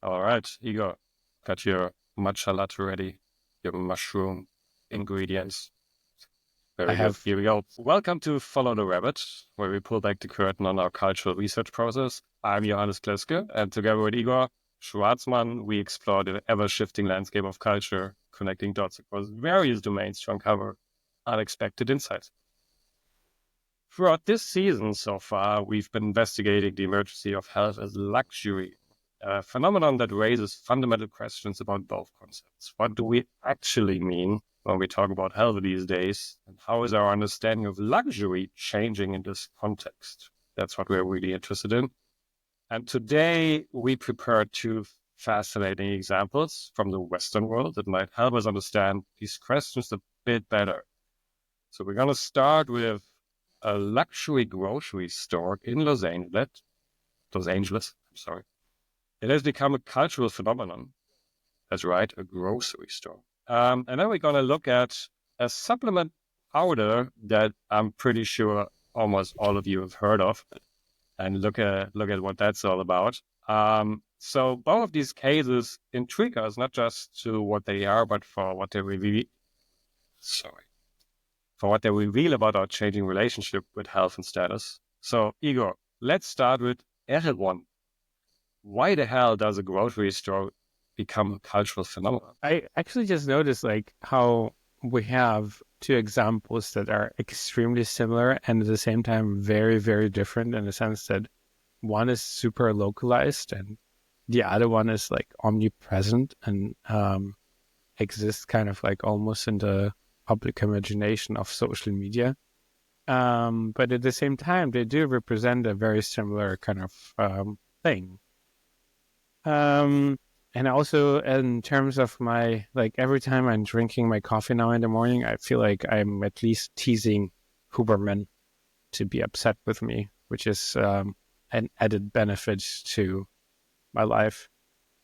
All right, Igor, got your matcha latte ready, your mushroom ingredients. I Very good. have Here we go. Welcome to Follow the Rabbit, where we pull back the curtain on our cultural research process. I'm Johannes Kleske, and together with Igor Schwarzmann, we explore the ever-shifting landscape of culture, connecting dots across various domains to uncover unexpected insights. Throughout this season so far, we've been investigating the emergence of health as luxury, a phenomenon that raises fundamental questions about both concepts. What do we actually mean when we talk about health these days? And how is our understanding of luxury changing in this context? That's what we're really interested in. And today we prepared two fascinating examples from the Western world that might help us understand these questions a bit better. So we're going to start with a luxury grocery store in Los Angeles, I'm sorry. It has become a cultural phenomenon. That's right, a grocery store. And then we're going to look at a supplement powder that I'm pretty sure almost all of you have heard of, and look at what that's all about. So both of these cases intrigue us, not just to what they are, but for what they reveal. Sorry. For what they reveal about our changing relationship with health and status. So, Igor, let's start with Erewhon. Why the hell does a grocery store become a cultural phenomenon? I actually just noticed like how we have two examples that are extremely similar and at the same time very, very different in the sense that one is super localized and the other one is like omnipresent and exists kind of like almost in the public imagination of social media. But at the same time, they do represent a very similar kind of thing. Um, and also in terms of my, like every time I'm drinking my coffee now in the morning, I feel like I'm at least teasing Huberman to be upset with me, which is an added benefit to my life.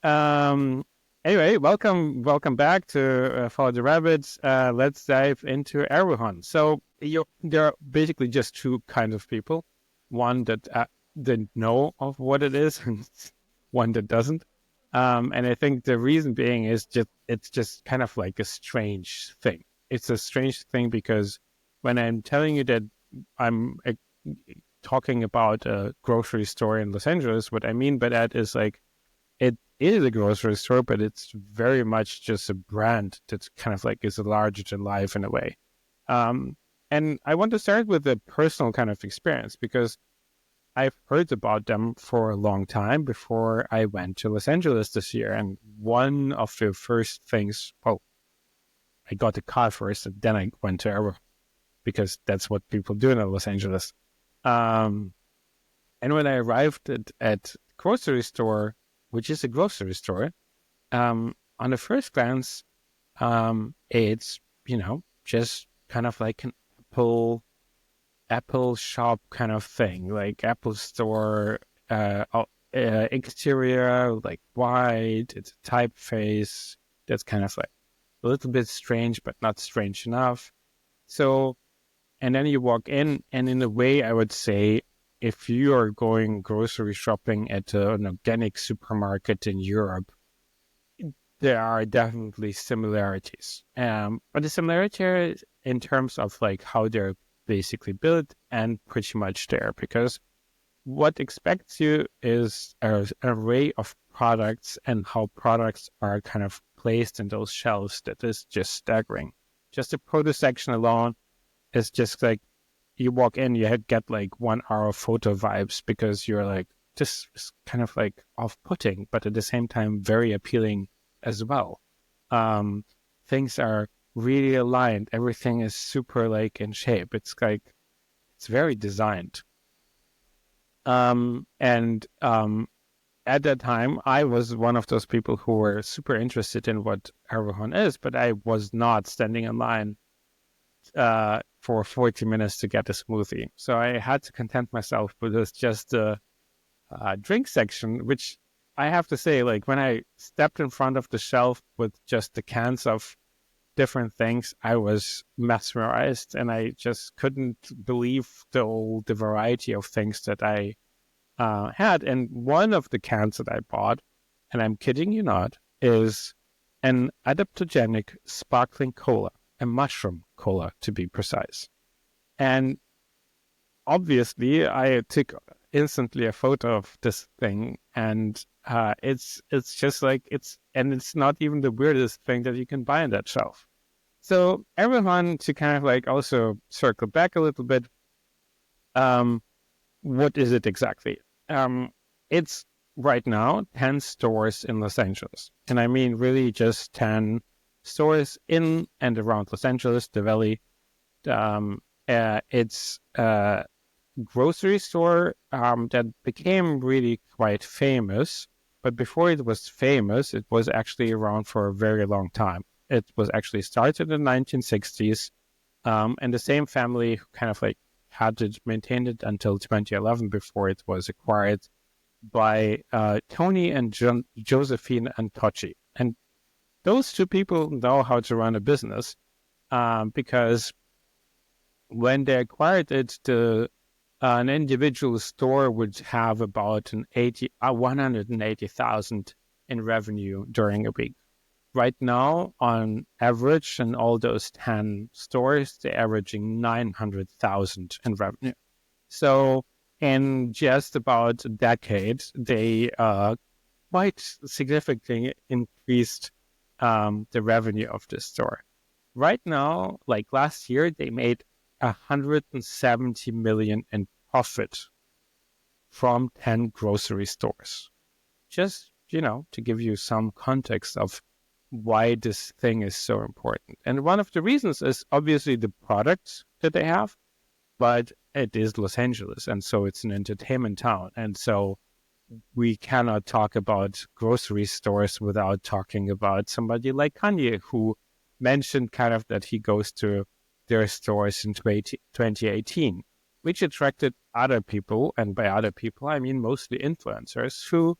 Um, anyway, welcome back to Follow the Rabbits. Let's dive into Erewhon. So there are basically just two kinds of people. One that didn't know of what it is, and one that doesn't. And I think the reason being is it's just kind of like a strange thing. It's a strange thing because when I'm telling you that I'm talking about a grocery store in Los Angeles, what I mean by that is like it is a grocery store, but it's very much just a brand that's kind of like is larger than life in a way. Um, and I want to start with a personal kind of experience because I've heard about them for a long time before I went to Los Angeles this year. And one of the first things, well, I got a car first and then I went to Erewhon because that's what people do in Los Angeles. Um, and when I arrived at grocery store, which is a grocery store, on the first glance, it's, just kind of like an Apple shop kind of thing, like Apple store, exterior, like white, it's a typeface. That's kind of like a little bit strange, but not strange enough. So, and then you walk in, and in a way, I would say, if you are going grocery shopping at an organic supermarket in Europe, there are definitely similarities. But the similarities in terms of like how they're basically built and pretty much there, because what expects you is an array of products and how products are kind of placed in those shelves that is just staggering. Just the produce section alone is just like you walk in, you get like 1 hour photo vibes because you're like, this is kind of like off-putting, but at the same time very appealing as well. Um, things are really aligned. Everything is super like in shape. It's like it's very designed. And at that time, I was one of those people who were super interested in what Erewhon is, but I was not standing in line for 40 minutes to get a smoothie. So I had to content myself with just a drink section, which I have to say, like when I stepped in front of the shelf with just the cans of different things, I was mesmerized and I just couldn't believe the variety of things that I had. And one of the cans that I bought and I'm kidding you not, is an adaptogenic sparkling cola, a mushroom cola to be precise. And obviously, I took instantly a photo of this thing, and it's just like it's not even the weirdest thing that you can buy on that shelf. So everyone, to kind of like also circle back a little bit, what is it exactly? It's right now 10 stores in Los Angeles, and I mean really just 10 stores in and around Los Angeles, the Valley. It's grocery store that became really quite famous. But before it was famous, it was actually around for a very long time. It was actually started in the 1960s, and the same family who kind of like had it maintained it until 2011 before it was acquired by Tony and Josephine Antocci. And those two people know how to run a business because when they acquired it, an individual store would have about 180,000 in revenue during a week. Right now, on average, in all those 10 stores, they're averaging 900,000 in revenue. So in just about a decade, they quite significantly increased the revenue of the store. Right now, like last year, they made 170 million in profit from 10 grocery stores. Just, to give you some context of why this thing is so important. And one of the reasons is obviously the products that they have, but it is Los Angeles, and so it's an entertainment town. And so we cannot talk about grocery stores without talking about somebody like Kanye, who mentioned kind of that he goes to their stores in 2018, which attracted other people. And by other people, I mean mostly influencers who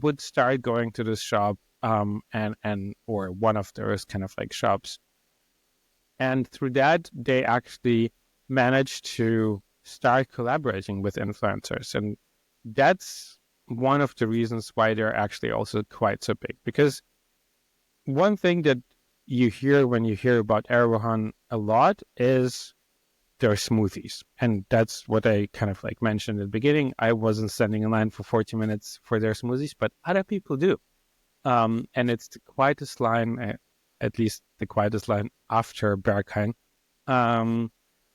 would start going to this shop or one of those kind of like shops. And through that, they actually managed to start collaborating with influencers. And that's one of the reasons why they're actually also quite so big. Because one thing that you hear when you hear about Erewhon a lot is their smoothies. And that's what I kind of like mentioned at the beginning. I wasn't standing in line for 40 minutes for their smoothies, but other people do. And it's the quietest line, at least the quietest line after Berghain,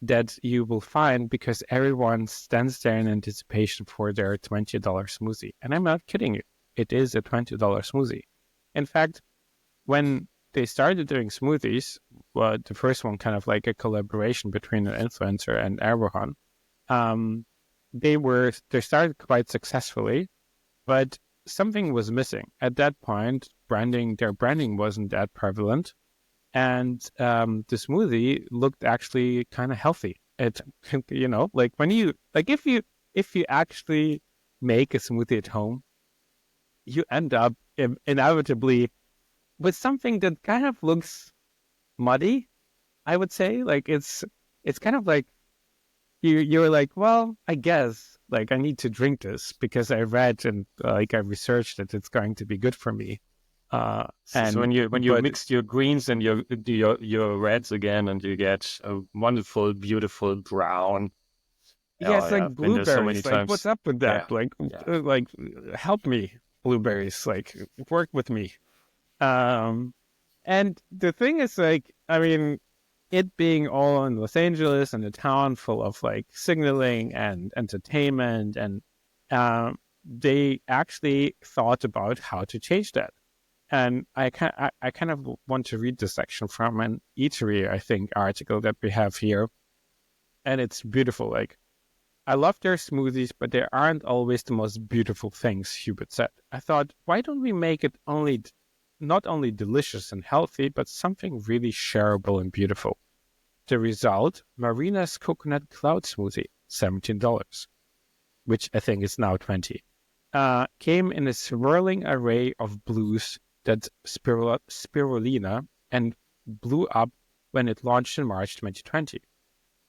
that you will find because everyone stands there in anticipation for their $20 smoothie. And I'm not kidding you. It is a $20 smoothie. In fact, when they started doing smoothies, the first one kind of like a collaboration between an influencer and Erewhon, they started quite successfully, but something was missing. At that point, their branding wasn't that prevalent, and the smoothie looked actually kind of healthy. It, like when you if you actually make a smoothie at home, you end up inevitably with something that kind of looks muddy, I would say. Like it's kind of like you're like, well, I guess like I need to drink this because I read and I researched that it's going to be good for me. So when you mix your greens and your reds again, and you get a wonderful, beautiful brown. Yeah, it's like I've been there so many blueberries. Like, times. what's up with that? Yeah. Like, help me, blueberries. Like, work with me. And the thing is, like, I mean, it being all in Los Angeles and a town full of like signaling and entertainment, and they actually thought about how to change that. And I kind of want to read this section from an Eatery, I think, article that we have here, and it's beautiful. Like, I love their smoothies, but they aren't always the most beautiful things, Hubert said. I thought, why don't we make it not only delicious and healthy, but something really shareable and beautiful? The result, Marina's Coconut Cloud Smoothie, $17, which I think is now 20, came in a swirling array of blues that spirulina and blew up when it launched in March 2020.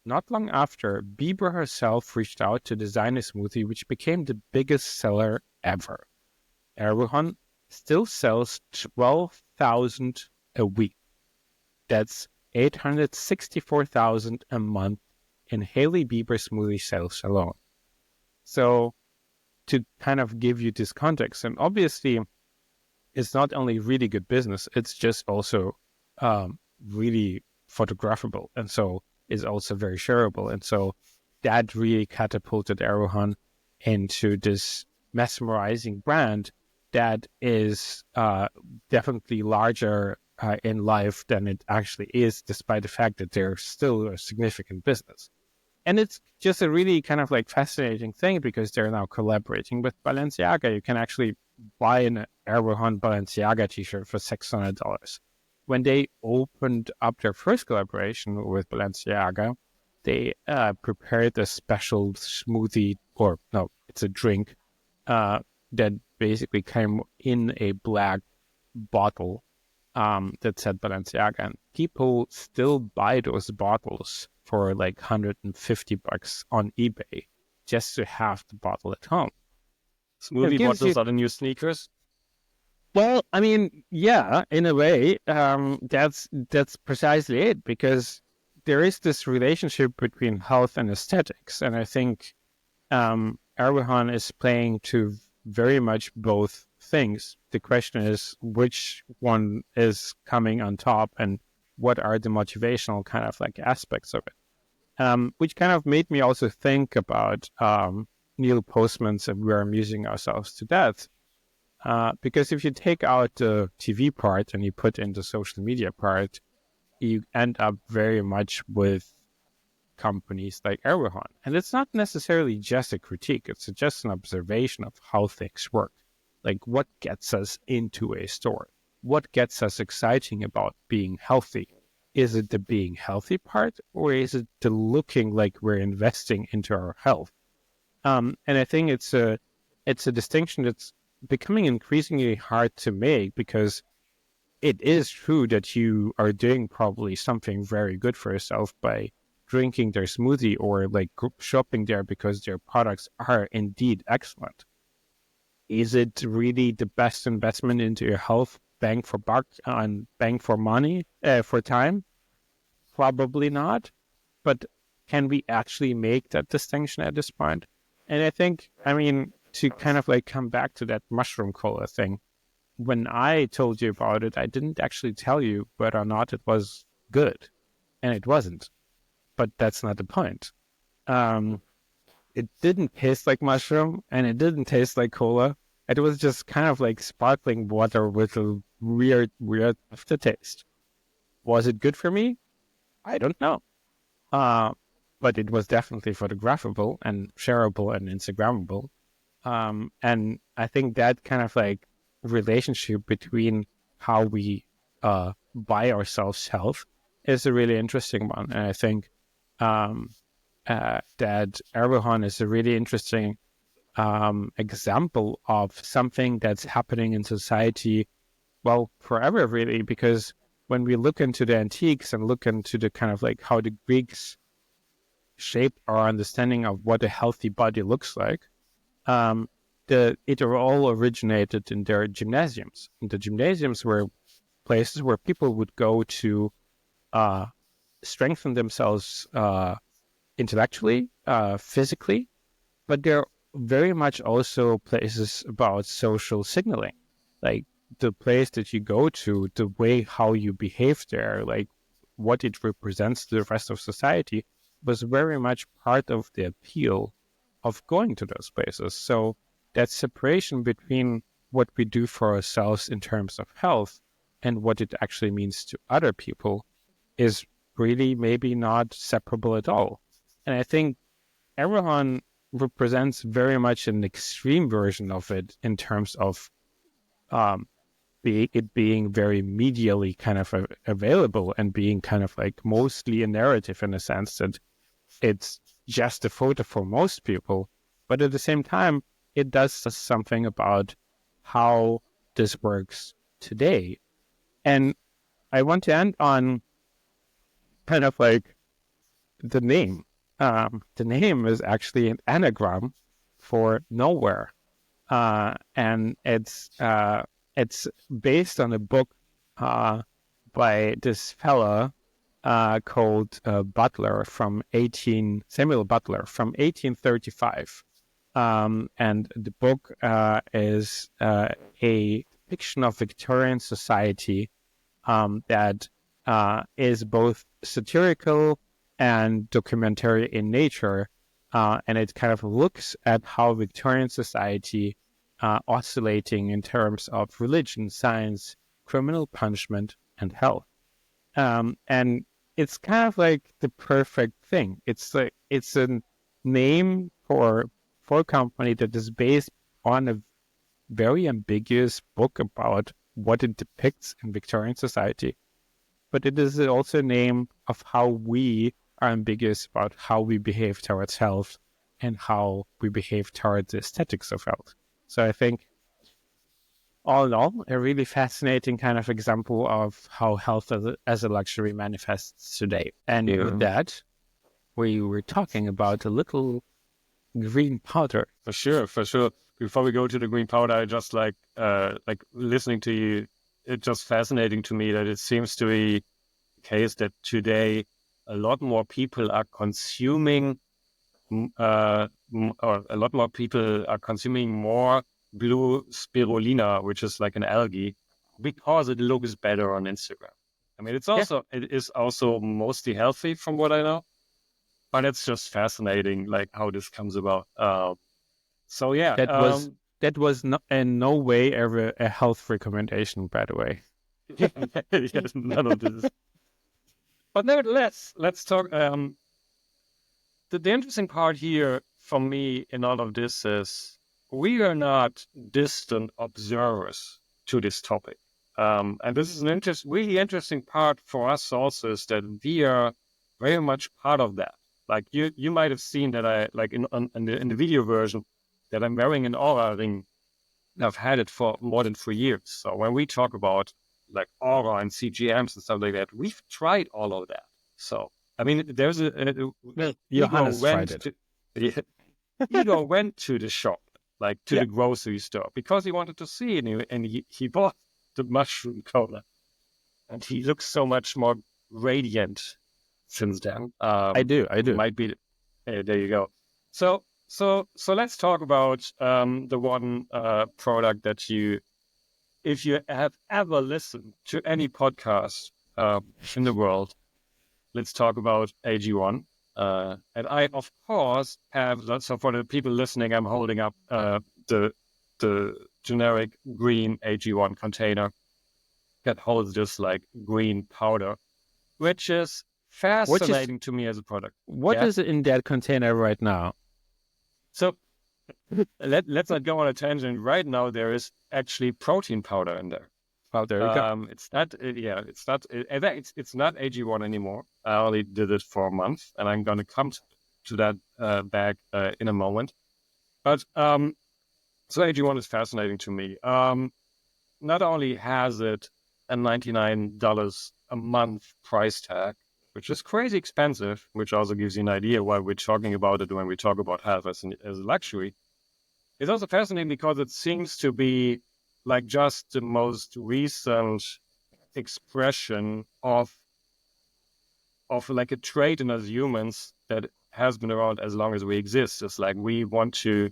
Not long after, Bieber herself reached out to design a smoothie which became the biggest seller ever. Erewhon still sells 12,000 a week. That's 864,000 a month in Hailey Bieber smoothie sales alone. So to kind of give you this context, and obviously it's not only really good business, it's just also really photographable, and so is also very shareable. And so that really catapulted Erewhon into this mesmerizing brand that is definitely larger in life than it actually is, despite the fact that they're still a significant business. And it's just a really kind of like fascinating thing because they're now collaborating with Balenciaga. You can actually buy an Erewhon Balenciaga t-shirt for $600. When they opened up their first collaboration with Balenciaga, they prepared a special smoothie, or no, it's a drink that basically came in a black bottle that said Balenciaga. And people still buy those bottles for like $150 on eBay just to have the bottle at home. Smoothie bottles are the new sneakers. Well, I mean, yeah, in a way, that's precisely it, because there is this relationship between health and aesthetics, and I think Erewhon is playing to very much both things. The question is which one is coming on top, and what are the motivational kind of like aspects of it, which kind of made me also think about Neil Postman's "And We Are Amusing Ourselves to Death." Because if you take out the TV part and you put in the social media part, you end up very much with companies like Erewhon. And it's not necessarily just a critique, it's just an observation of how things work. Like what gets us into a store? What gets us exciting about being healthy? Is it the being healthy part, or is it the looking like we're investing into our health? And I think it's a distinction that's becoming increasingly hard to make, because it is true that you are doing probably something very good for yourself by drinking their smoothie or like shopping there because their products are indeed excellent. Is it really the best investment into your health, bang for buck and bang for money, for time? Probably not. But can we actually make that distinction at this point? And I think, I mean, to kind of like come back to that mushroom cola thing, when I told you about it, I didn't actually tell you whether or not it was good, and it wasn't. But that's not the point. It didn't taste like mushroom, and it didn't taste like cola. It was just kind of like sparkling water with a weird aftertaste. Was it good for me? I don't know. But it was definitely photographable and shareable and Instagrammable. And I think that kind of like relationship between how we buy ourselves health is a really interesting one. And I think that Erewhon is a really interesting example of something that's happening in society, well, forever really, because when we look into the antiques and look into the kind of like how the Greeks shaped our understanding of what a healthy body looks like, it all originated in their gymnasiums. And the gymnasiums were places where people would go to strengthen themselves intellectually, physically, but they're very much also places about social signaling. Like the place that you go to, the way how you behave there, like what it represents to the rest of society, was very much part of the appeal of going to those places. So that separation between what we do for ourselves in terms of health and what it actually means to other people is really maybe not separable at all. And I think Erewhon represents very much an extreme version of it in terms of it being very medially kind of available and being kind of like mostly a narrative, in a sense that it's just a photo for most people. But at the same time, it does something about how this works today. And I want to end on kind of like the name. The name is actually an anagram for nowhere. and it's based on a book by this fella called Samuel Butler from 1835. And the book is a depiction of Victorian society that is both satirical and documentary in nature. And it kind of looks at how Victorian society oscillating in terms of religion, science, criminal punishment, and health. And it's kind of like the perfect thing. It's a name for a company that is based on a very ambiguous book about what it depicts in Victorian society. But it is also a name of how we are ambiguous about how we behave towards health and how we behave towards the aesthetics of health. So I think, all in all, a really fascinating kind of example of how health as a luxury manifests today. And with that, we were talking about a little green powder. For sure. Before we go to the green powder, I just like listening to you. It's just fascinating to me that it seems to be the case that today a lot more people are consuming, or a lot more people are consuming more blue spirulina, which is like an algae, because it looks better on Instagram. I mean, it is also mostly healthy from what I know, but it's just fascinating, like how this comes about. So yeah, that was in no way ever a health recommendation, by the way. Yes, none of this. But nevertheless, let's talk. The interesting part here for me in all of this is we are not distant observers to this topic. And this is an really interesting part for us also, is that we are very much part of that. Like you might have seen that I like in the video version that I'm wearing an Aura ring. I've had it for more than 3 years. So when we talk about like Aura and CGMs and stuff like that, we've tried all of that. So I mean, there's Johannes tried it. Igor went to the shop, like to the grocery store, because he wanted to see it, and he bought the mushroom cola, and he looks so much more radiant since then. I do. Might be. There you go. So let's talk about the one product that if you have ever listened to any podcast in the world, let's talk about AG1. And I, of course, have, so for the people listening, I'm holding up the generic green AG1 container that holds this like green powder, which is fascinating to me as a product. What is in that container right now? So let's not go on a tangent. Right now, there is actually protein powder in there. Oh, there you go. It's not AG1 anymore. I only did it for a month, and I'm going to come to that back in a moment. But so AG1 is fascinating to me. Not only has it a $99 a month price tag, which is crazy expensive, which also gives you an idea why we're talking about it when we talk about health as a luxury. It's also fascinating because it seems to be like just the most recent expression of like a trait in us humans that has been around as long as we exist. It's like we want to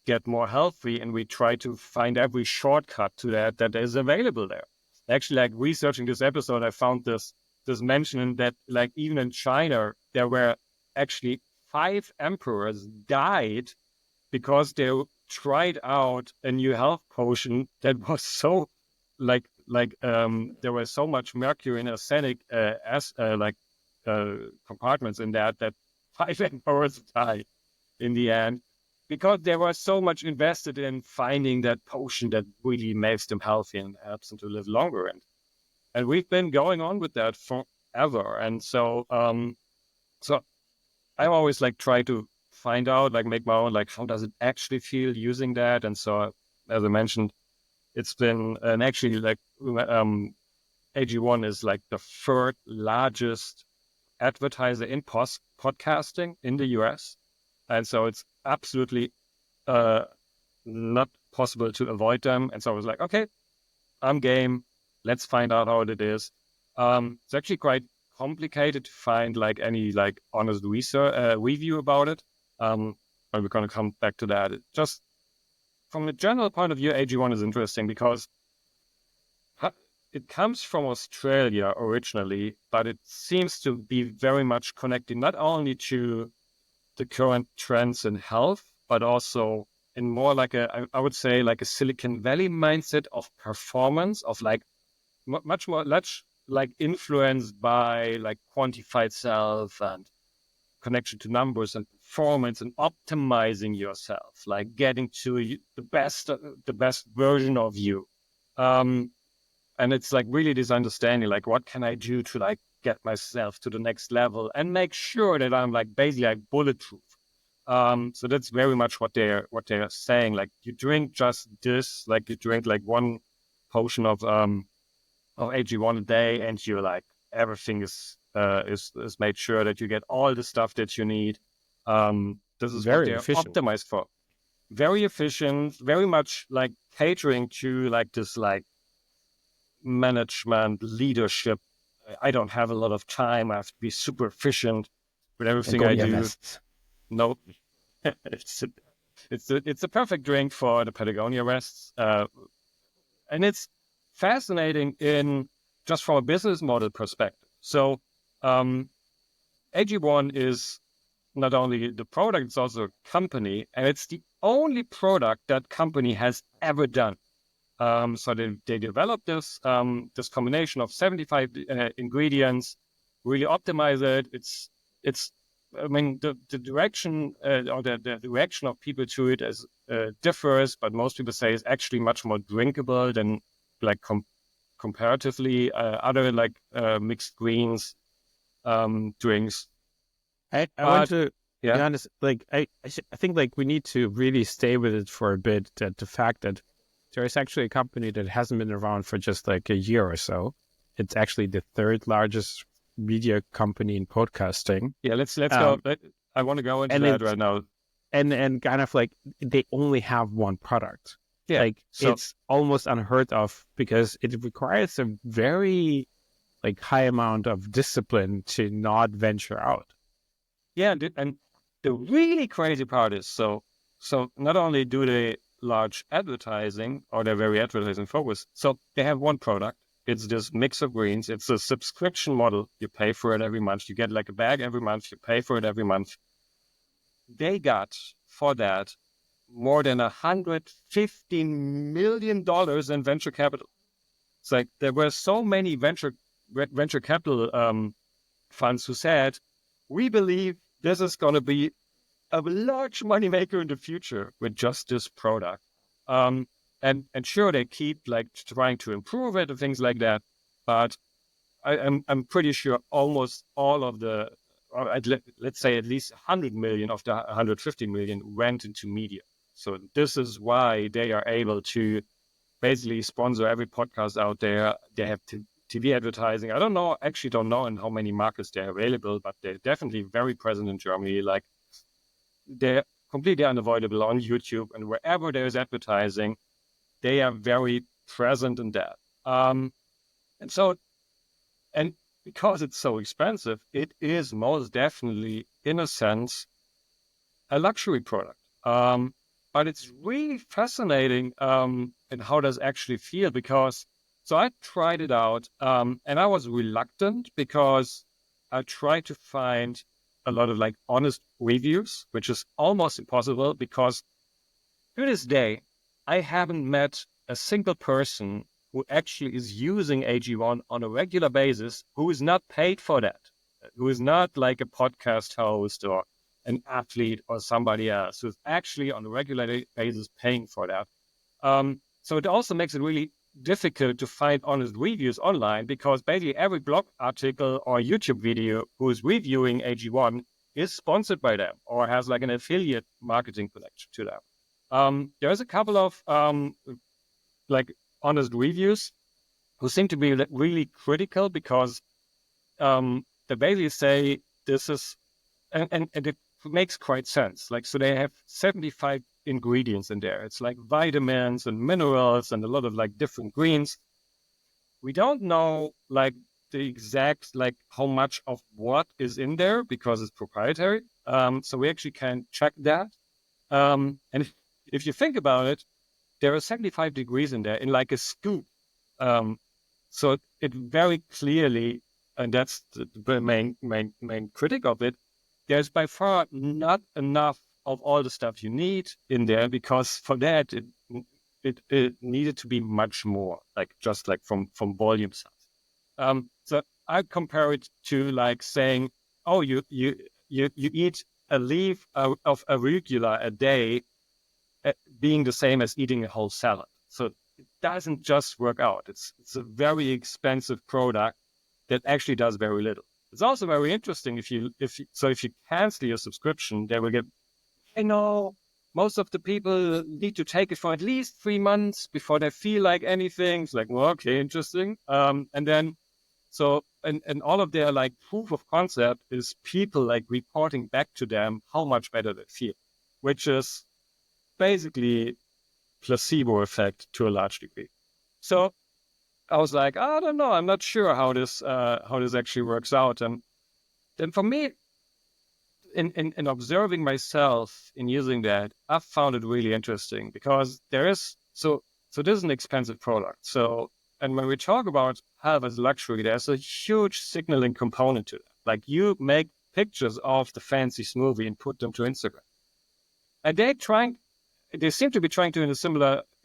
get more healthy, and we try to find every shortcut to that is available there. Actually, like researching this episode, I found this mention that like even in China, there were actually 5 emperors died because they tried out a new health potion that was so there was so much mercury and arsenic compartments in that 5 emperors died in the end, because they were so much invested in finding that potion that really makes them healthy and helps them to live longer. And we've been going on with that forever. And so I always like try to find out, like make my own, like how does it actually feel using that? And so, as I mentioned, it's been, and actually like AG1 is like the 3rd largest advertiser in podcasting in the US. And so it's absolutely not possible to avoid them. And so I was like, okay, I'm game. Let's find out how it is. It's actually quite complicated to find like any like honest research review about it. But we're going to come back to that. Just from a general point of view, AG1 is interesting because it comes from Australia originally, but it seems to be very much connected not only to the current trends in health, but also in more like I would say like a Silicon Valley mindset of performance, of like much more like influenced by like quantified self and connection to numbers and performance and optimizing yourself, like getting to the best version of you. And it's like really this understanding, like what can I do to like get myself to the next level and make sure that I'm like basically like bulletproof. So that's very much what they're saying. Like you drink just this, like you drink like one potion of AG1 a day, and you're like everything is made sure that you get all the stuff that you need. This is Very what they're efficient. optimized for. Very efficient, very much like catering to like this like management leadership. I don't have a lot of time. I have to be super efficient with everything I do. Vests. No, it's a perfect drink for the Patagonia vests. And it's fascinating in just from a business model perspective. So AG1 is not only the product, it's also a company, and it's the only product that company has ever done. So they developed this this combination of 75 ingredients, really optimize it. It's I mean the direction or the reaction of people to it is differs, but most people say it's actually much more drinkable than like comparatively other like mixed greens drinks. I want But to be yeah, honest. Like I think like we need to really stay with it for a bit. That the fact that there is actually a company that hasn't been around for just like a year or so. It's actually the third largest media company in podcasting. yeah. Let's go. I want to go into And that it's right now. and kind of like they only have one product. Yeah. Like So it's almost unheard of because it requires a very like high amount of discipline to not venture out. yeah, and the really crazy part is so not only do they large advertising or they're very advertising focused, so they have one product. It's this mix of greens. It's a subscription model. You pay for it every month. You get like a bag every month. You pay for it every month. They got for that more than $115 million in venture capital. It's like there were so many venture capital funds who said, we believe this is going to be a large moneymaker in the future with just this product. And sure, they keep like trying to improve it and things like that. But I'm pretty sure almost all of the, or let's say at least 100 million of the 150 million went into media. So this is why they are able to basically sponsor every podcast out there. They have TV advertising. I actually don't know in how many markets they're available, but they're definitely very present in Germany. Like they're completely unavoidable on YouTube, and wherever there is advertising, they are very present in that. And so, and because it's so expensive, it is most definitely, in a sense, a luxury product. But it's really fascinating and how does actually feel because so I tried it out and I was reluctant because I tried to find a lot of like honest reviews, which is almost impossible because to this day, I haven't met a single person who actually is using AG1 on a regular basis who is not paid for that, who is not like a podcast host or an athlete or somebody else who's actually on a regular basis paying for that. So it also makes it really difficult to find honest reviews online because basically every blog article or YouTube video who is reviewing AG1 is sponsored by them or has like an affiliate marketing connection to them. There's a couple of like honest reviews who seem to be really critical because they basically say this is, and it makes quite sense. Like, so they have 75 ingredients in there. It's like vitamins and minerals and a lot of like different greens. We don't know like the exact like how much of what is in there because it's proprietary. So we actually can check that. And if you think about it, there are 75 degrees in there in like a scoop. So it very clearly, and that's the main critic of it, there's by far not enough of all the stuff you need in there, because for that it needed to be much more, like just like from volume size. So I compare it to like saying, oh, you eat a leaf of arugula a day, being the same as eating a whole salad. So it doesn't just work out. It's a very expensive product that actually does very little. It's also very interesting if you cancel your subscription, they will get, I know most of the people need to take it for at least 3 months before they feel like anything. It's like, well, okay, interesting. And then and all of their like proof of concept is people like reporting back to them how much better they feel, which is basically placebo effect to a large degree. So I was like, I don't know, I'm not sure how this actually works out. And then for me, in observing myself in using that, I found it really interesting because there is so this is an expensive product. So, and when we talk about health as luxury, there's a huge signaling component to that. Like you make pictures of the fancy smoothie and put them to Instagram, and they seem to be trying to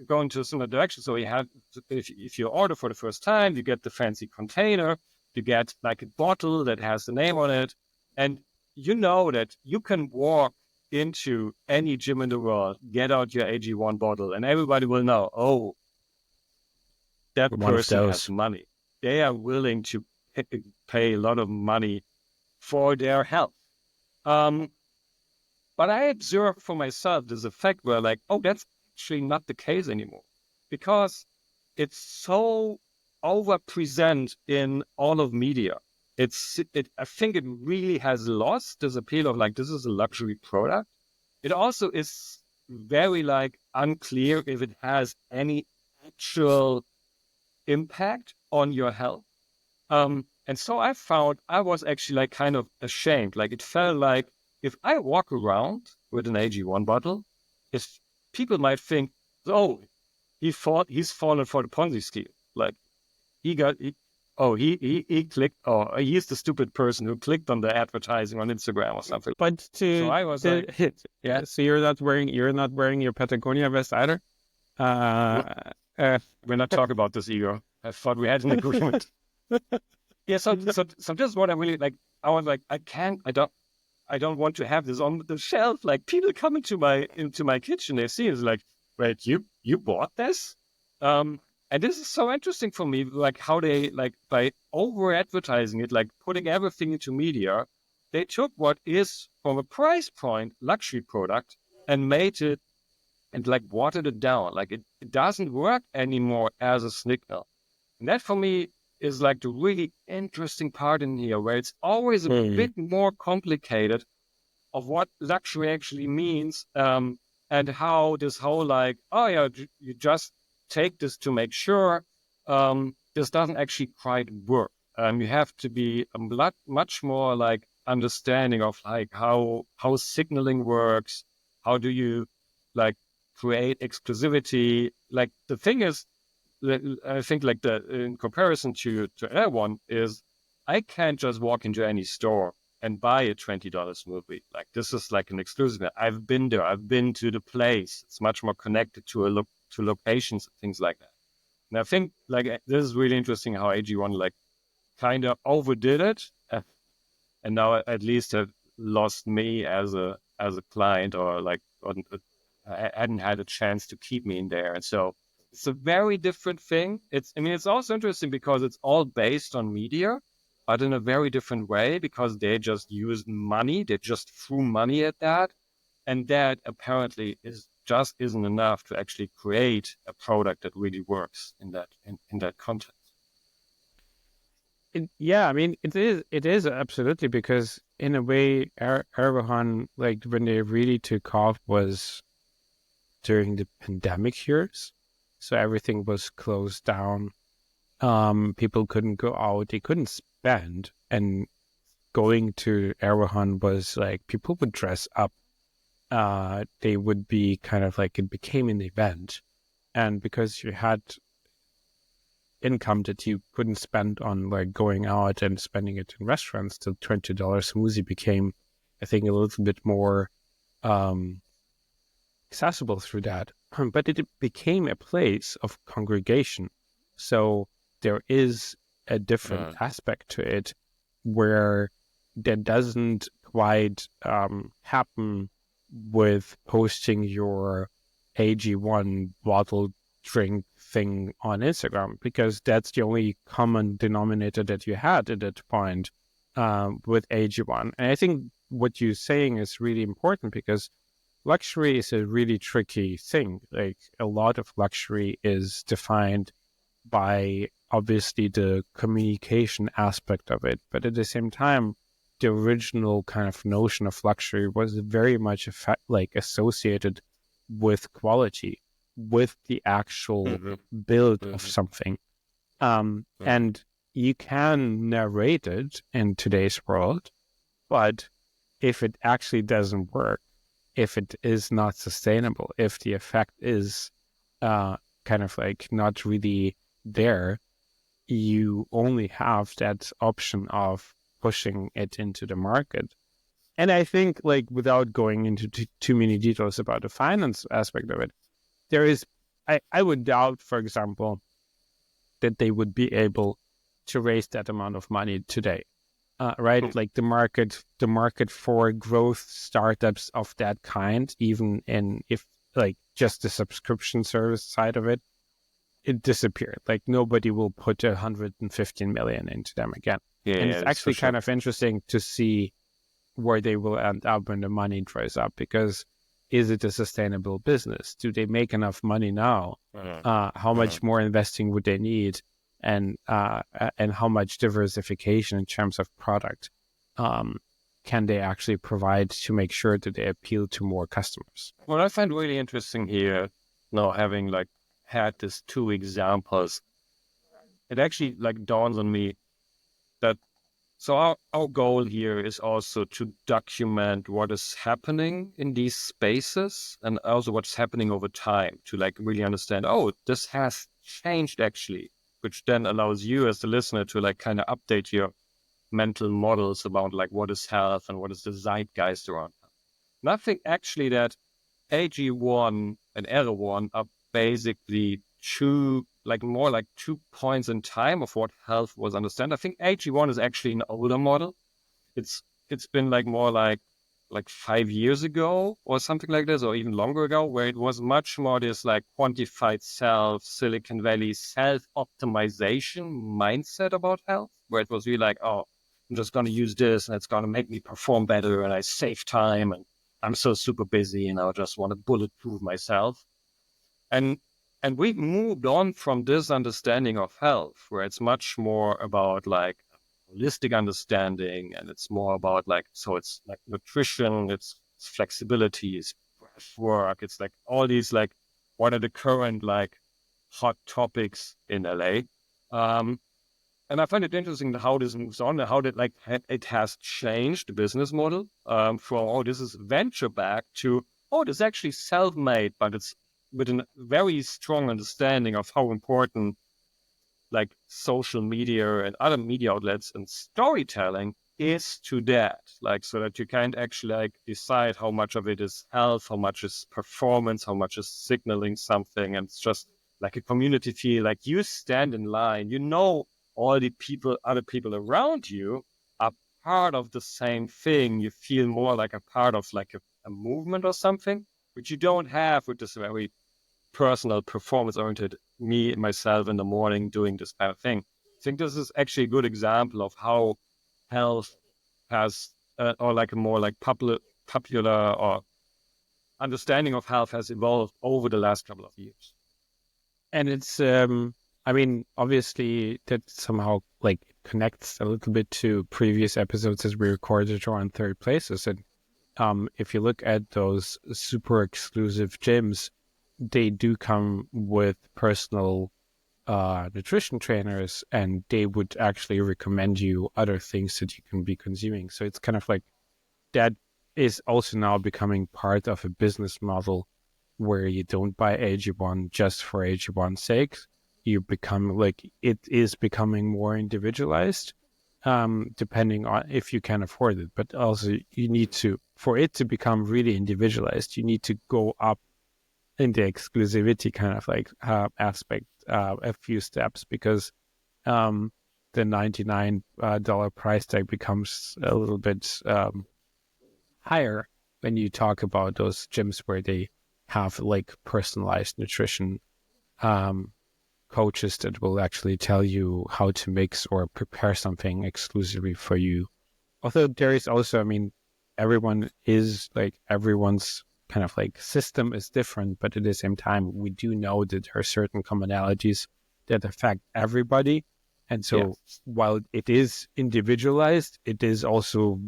go into a similar direction. So you have, if you order for the first time, you get the fancy container, you get like a bottle that has the name on it, and you know that you can walk into any gym in the world, get out your AG1 bottle, and everybody will know, oh, that One of person has those. money. They are willing to pay a lot of money for their health. But I observed for myself this effect where like, oh, that's actually not the case anymore, because it's so over-present in all of media. I think it really has lost this appeal of like, this is a luxury product. It also is very like unclear if it has any actual impact on your health. And so I found I was actually like kind of ashamed. Like it felt like if I walk around with an AG1 bottle, if people might think, oh, he's fallen for the Ponzi scheme. Like he got, he clicked, or he's the stupid person who clicked on the advertising on Instagram or something. But So I was like, yeah. So you're not wearing your Patagonia vest either. We're not talking about this, Igor. I thought we had an agreement. Yeah, so this is what I really like. I was like, I don't want to have this on the shelf. Like people come into my kitchen, they see it's like, wait, you bought this? And this is so interesting for me, like how they like by over advertising it, like putting everything into media, they took what is from a price point luxury product and made it and like watered it down. Like it doesn't work anymore as a signal. And that for me is like the really interesting part in here, where it's always a bit more complicated of what luxury actually means, and how this whole like, oh yeah, you just take this to make sure this doesn't actually quite work. You have to be much more like understanding of like how signaling works. How do you like create exclusivity? Like the thing is, I think like in comparison to Erewhon is, I can't just walk into any store and buy a $20 smoothie. Like this is like an exclusive. I've been there. I've been to the place. It's much more connected to locations and things like that. And I think like this is really interesting how AG1 like kind of overdid it, and now at least have lost me as a client, or like I hadn't had a chance to keep me in there. And so it's a very different thing. It's also interesting because it's all based on media, but in a very different way, because they just used money. They just threw money at that. And that apparently isn't enough to actually create a product that really works in that context. Yeah, I mean, it is absolutely, because in a way, Erewhon, like when they really took off, was during the pandemic years. So everything was closed down. People couldn't go out, they couldn't spend, and going to Erewhon was like people would dress up. They would be kind of like it became an event, and because you had income that you couldn't spend on like going out and spending it in restaurants, the $20 smoothie became, I think, a little bit more accessible through that. But it became a place of congregation. So there is a different aspect to it where that doesn't quite happen with posting your AG1 bottle drink thing on Instagram, because that's the only common denominator that you had at that point with AG1. And I think what you're saying is really important, because luxury is a really tricky thing. Like, a lot of luxury is defined by obviously the communication aspect of it, but at the same time, the original kind of notion of luxury was very much associated with quality, with the actual build of something. And you can narrate it in today's world, but if it actually doesn't work, if it is not sustainable, if the effect is kind of like not really there, you only have that option of pushing it into the market. And I think, like, without going into too many details about the finance aspect of it, there is, I would doubt, for example, that they would be able to raise that amount of money today. Right? Like the market for growth startups of that kind, even if like just the subscription service side of it, it disappeared. Like nobody will put 115 million into them again. And it's actually kind of interesting to see where they will end up when the money dries up, because is it a sustainable business? Do they make enough money now? How much more investing would they need? And how much diversification in terms of product can they actually provide to make sure that they appeal to more customers? What I find really interesting here, now having like had these two examples, it actually like dawns on me that so our goal here is also to document what is happening in these spaces and also what's happening over time, to like really understand, oh, this has changed actually, which then allows you as the listener to like kind of update your mental models about like what is health and what is the zeitgeist around. And I think actually that AG1 and Erewhon are basically more like 2 points in time of what health was understood. I think AG1 is actually an older model. It's been like more like 5 years ago or something like this, or even longer ago, where it was much more this like quantified self, Silicon Valley self-optimization mindset about health, where it was really like, oh, I'm just going to use this and it's going to make me perform better and I save time and I'm so super busy and I just want to bulletproof myself. And we moved on from this understanding of health, where it's much more about like holistic understanding, and it's more about like, so it's like nutrition, it's flexibility, it's breath work, it's like all these like what are the current like hot topics in LA. And I find it interesting how this moves on and how that like it has changed the business model from, oh, this is venture back to, oh, this is actually self-made, but it's with a very strong understanding of how important like social media and other media outlets and storytelling is to that, like, so that you can't actually like decide how much of it is health, how much is performance, how much is signaling something. And it's just like a community feel, like you stand in line, all the other people around you are part of the same thing. You feel more like a part of like a movement or something, which you don't have with this very personal, performance-oriented myself in the morning doing this kind of thing. I think this is actually a good example of how health has, or like a more like popular or understanding of health has evolved over the last couple of years. And it's, I mean, obviously that somehow like connects a little bit to previous episodes as we recorded around third places. And if you look at those super exclusive gyms, they do come with personal nutrition trainers, and they would actually recommend you other things that you can be consuming. So it's kind of like that is also now becoming part of a business model where you don't buy AG1 just for AG1's sake. You become like, it is becoming more individualized, depending on if you can afford it. But also you need to, for it to become really individualized, you need to go up in the exclusivity kind of like aspect a few steps, because the $99 price tag becomes a little bit higher when you talk about those gyms where they have like personalized nutrition coaches that will actually tell you how to mix or prepare something exclusively for you. Although there is also, I mean, everyone's kind of like system is different, but at the same time, we do know that there are certain commonalities that affect everybody. And so while it is individualized, it is also,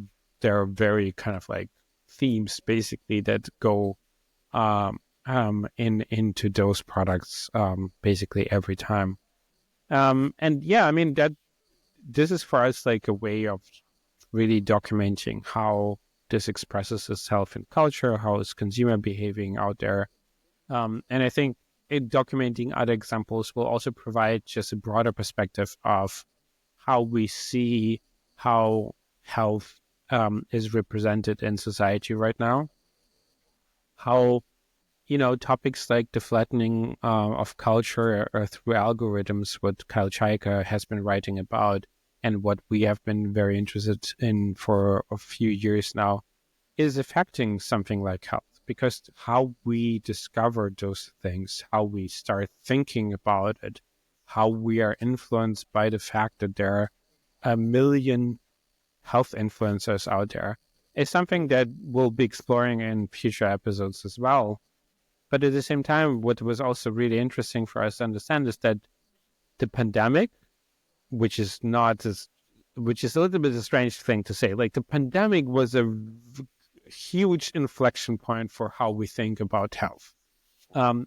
there are very kind of like themes basically that go into those products basically every time. And yeah, I mean, that this is for us like a way of really documenting how this expresses itself in culture, how is consumer behaving out there. And I think documenting other examples will also provide just a broader perspective of how we see how health is represented in society right now. How, topics like the flattening of culture through algorithms, what Kyle Chayka has been writing about, and what we have been very interested in for a few years now, is affecting something like health. Because how we discover those things, how we start thinking about it, how we are influenced by the fact that there are a million health influencers out there, is something that we'll be exploring in future episodes as well. But at the same time, what was also really interesting for us to understand is that the pandemic, which is not as, which is a little bit a strange thing to say, like the pandemic was a huge inflection point for how we think about health.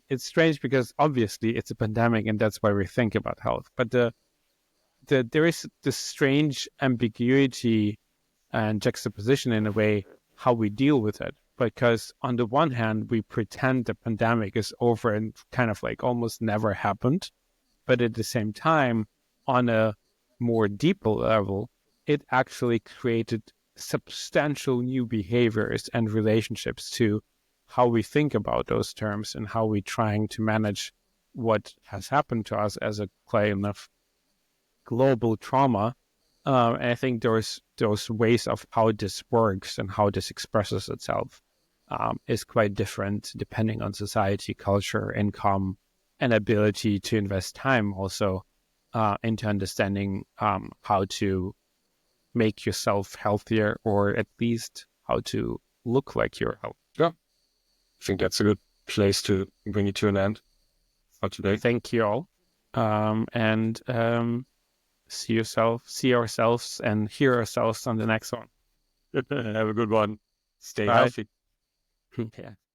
It's strange because obviously it's a pandemic and that's why we think about health. But there is this strange ambiguity and juxtaposition in a way how we deal with it. Because on the one hand, we pretend the pandemic is over and kind of like almost never happened. But at the same time, on a more deeper level, it actually created substantial new behaviors and relationships to how we think about those terms and how we're trying to manage what has happened to us as a kind of global trauma. And I think those ways of how this works and how this expresses itself is quite different depending on society, culture, income, and ability to invest time also into understanding how to make yourself healthier, or at least how to look like you're healthy. Yeah, I think that's a good place to bring it to an end for today. Thank you all. And see ourselves and hear ourselves on the next one. Have a good one. Stay Bye. healthy. Yeah.